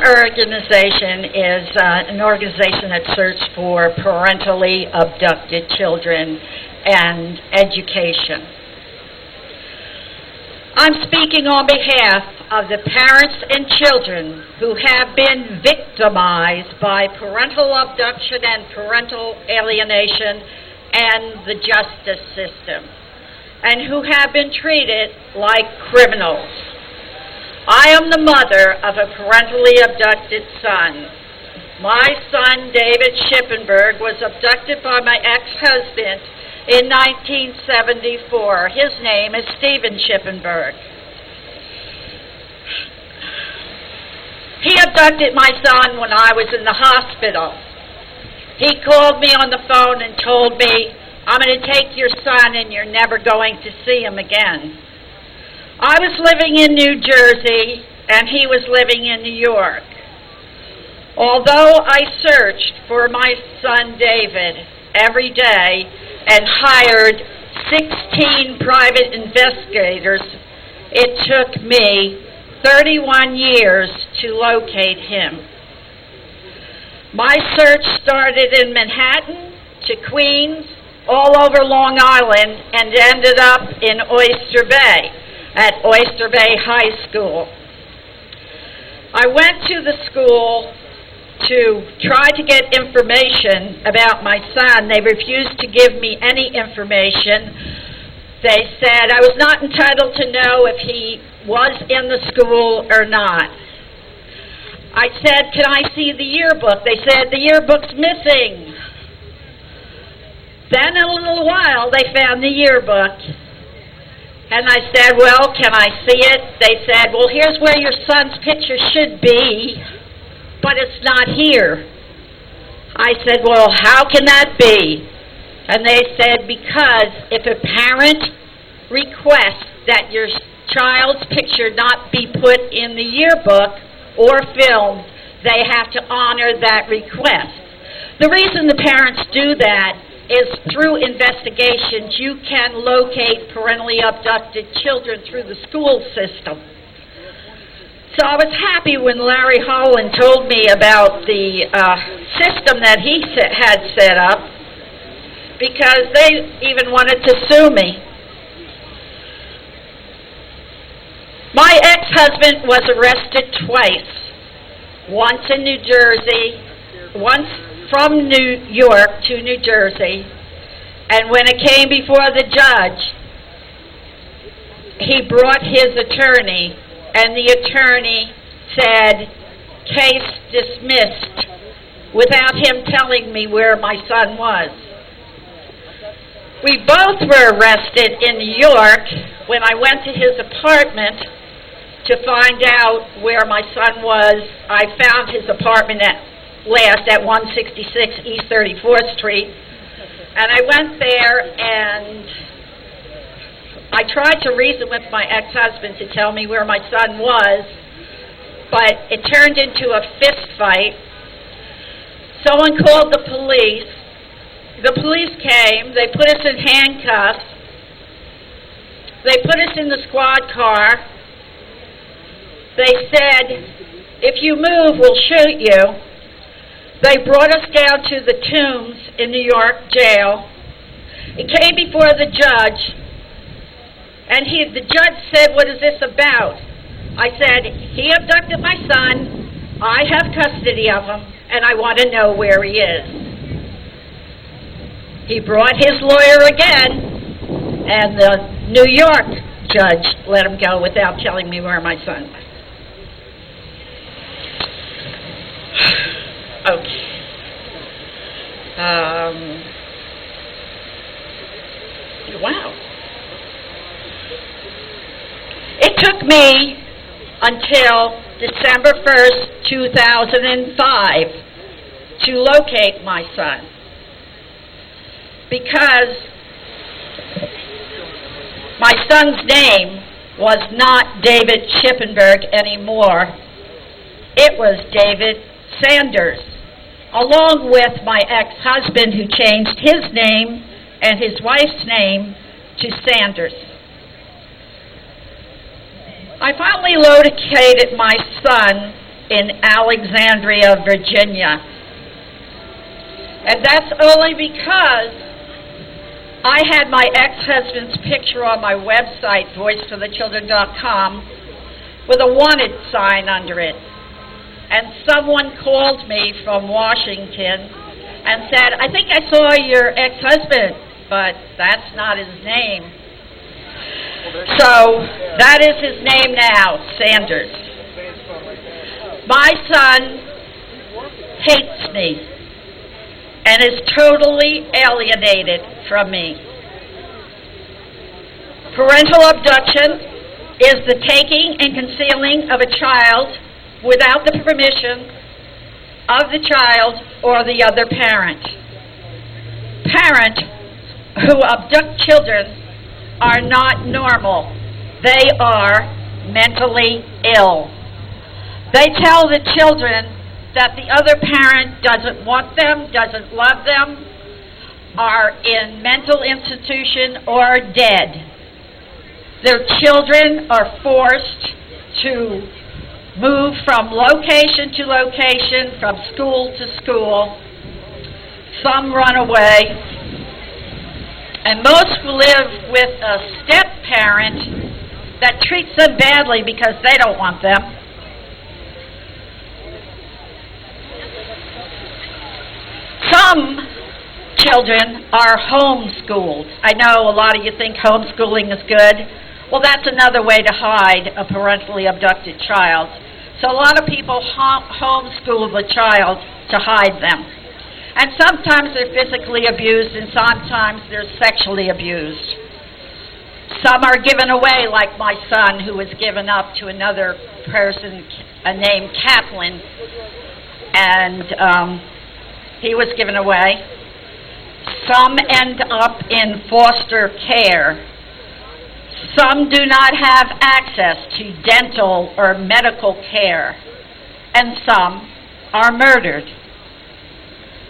Our organization is an organization that searches for parentally abducted children and education. I'm speaking on behalf of the parents and children who have been victimized by parental abduction and parental alienation and the justice system, and who have been treated like criminals. I am the mother of a parentally abducted son. My son, David Schippenberg, was abducted by my ex-husband in 1974. His name is Stephen Schippenberg. He abducted my son when I was in the hospital. He called me on the phone and told me, "I'm going to take your son and you're never going to see him again." I was living in New Jersey and he was living in New York. Although I searched for my son David every day and hired 16 private investigators, it took me 31 years to locate him. My search started in Manhattan to Queens, all over Long Island, and ended up in Oyster Bay, at Oyster Bay High School. I went to the school to try to get information about my son. They refused to give me any information. They said I was not entitled to know if he was in the school or not. I said, "Can I see the yearbook?" They said, "The yearbook's missing." Then in a little while, they found the yearbook. And I said, "Well, can I see it?" They said, "Well, here's where your son's picture should be, but it's not here." I said, "Well, how can that be?" And they said, "Because if a parent requests that your child's picture not be put in the yearbook or filmed, they have to honor that request." The reason the parents do that is through investigations you can locate parentally abducted children through the school system. So I was happy when Larry Holland told me about the system that he had set up, because they even wanted to sue me. My ex-husband was arrested twice, once in New Jersey, once from New York to New Jersey, and when it came before the judge, he brought his attorney, and the attorney said, "Case dismissed," without him telling me where my son was. We both were arrested in New York. When I went to his apartment to find out where my son was, I found his apartment at 166 East 34th Street, and I went there and I tried to reason with my ex-husband to tell me where my son was, but it turned into a fist fight. Someone called the police. The police came. They put us in handcuffs. They put us in the squad car. They said, "If you move, we'll shoot you." They brought us down to the Tombs in New York jail. It came before the judge, and the judge said, "What is this about?" I said, "He abducted my son, I have custody of him, and I want to know where he is." He brought his lawyer again, and the New York judge let him go without telling me where my son was. Okay. Wow. It took me until December 1st, 2005 to locate my son, because my son's name was not David Schippenberg anymore. It was David Sanders, along with my ex-husband, who changed his name and his wife's name to Sanders. I finally located my son in Alexandria, Virginia. And that's only because I had my ex-husband's picture on my website, voiceforthechildren.com, with a wanted sign under it. And someone called me from Washington and said, I think I saw your ex-husband, but that's not his name. So that is his name now, Sanders. My son hates me and is totally alienated from me. Parental abduction is the taking and concealing of a child without the permission of the child or the other parent. Parents who abduct children are not normal. They are mentally ill. They tell the children that the other parent doesn't want them, doesn't love them, are in mental institution or dead. Their children are forced to move from location to location, from school to school. Some run away. And most live with a step-parent that treats them badly because they don't want them. Some children are homeschooled. I know a lot of you think homeschooling is good. Well, that's another way to hide a parentally abducted child. So a lot of people homeschool the child to hide them. And sometimes they're physically abused and sometimes they're sexually abused. Some are given away, like my son, who was given up to another person named Kaplan, and he was given away. Some end up in foster care. Some do not have access to dental or medical care, and some are murdered.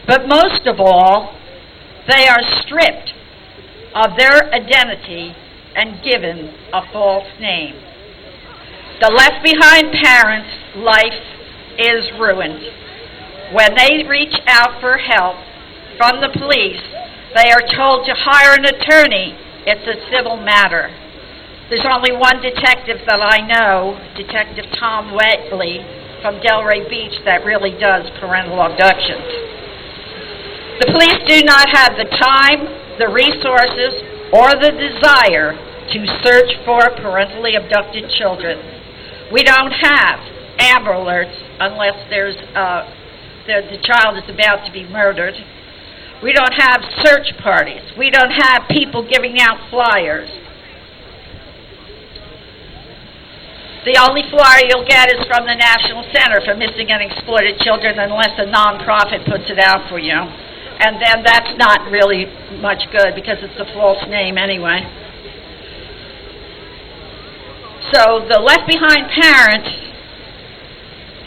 But most of all, they are stripped of their identity and given a false name. The left behind parents' life is ruined. When they reach out for help from the police, they are told to hire an attorney. It's a civil matter. There's only one detective that I know, Detective Tom Wheatley from Delray Beach, that really does parental abductions. The police do not have the time, the resources, or the desire to search for parentally abducted children. We don't have Amber Alerts unless the child is about to be murdered. We don't have search parties. We don't have people giving out flyers. The only flyer you'll get is from the National Center for Missing and Exploited Children unless a nonprofit puts it out for you. And then that's not really much good because it's a false name anyway. So the left behind parents'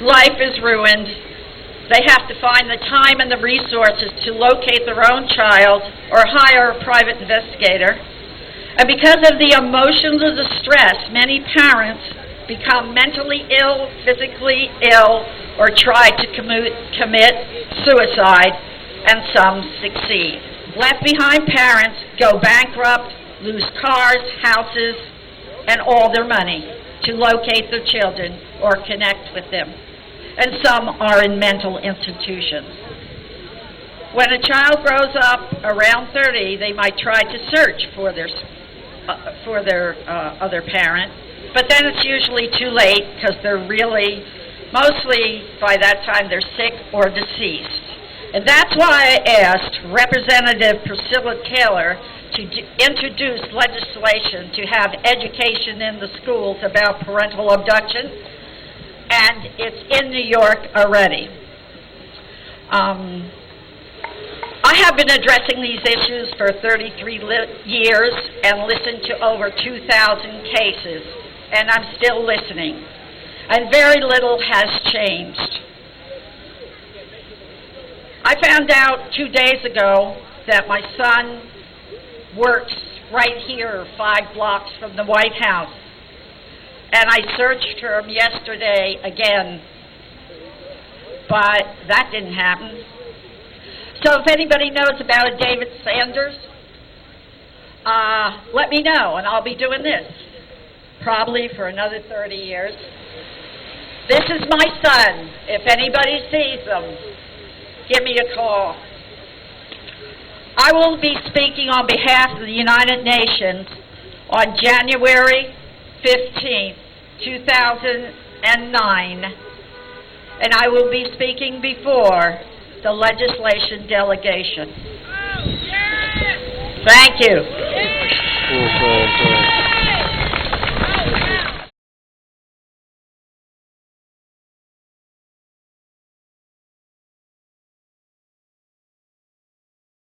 life is ruined. They have to find the time and the resources to locate their own child or hire a private investigator. And because of the emotions of the stress, many parents become mentally ill, physically ill, or try to commit suicide, and some succeed. Left behind parents go bankrupt, lose cars, houses, and all their money to locate their children or connect with them. And some are in mental institutions. When a child grows up around 30, they might try to search for their other parent, but then it's usually too late because they're really, mostly by that time, they're sick or deceased. And that's why I asked Representative Priscilla Taylor to introduce legislation to have education in the schools about parental abduction, and it's in New York already. I have been addressing these issues for 33 years and listened to over 2,000 cases, and I'm still listening. And very little has changed. I found out 2 days ago that my son works right here 5 blocks from the White House. And I searched for him yesterday again but that didn't happen. So if anybody knows about a David Sanders, let me know, and I'll be doing this probably for another 30 years. This is my son. If anybody sees him, give me a call. I will be speaking on behalf of the United Nations on January 15th, 2009, and I will be speaking before the legislation delegation. Thank you.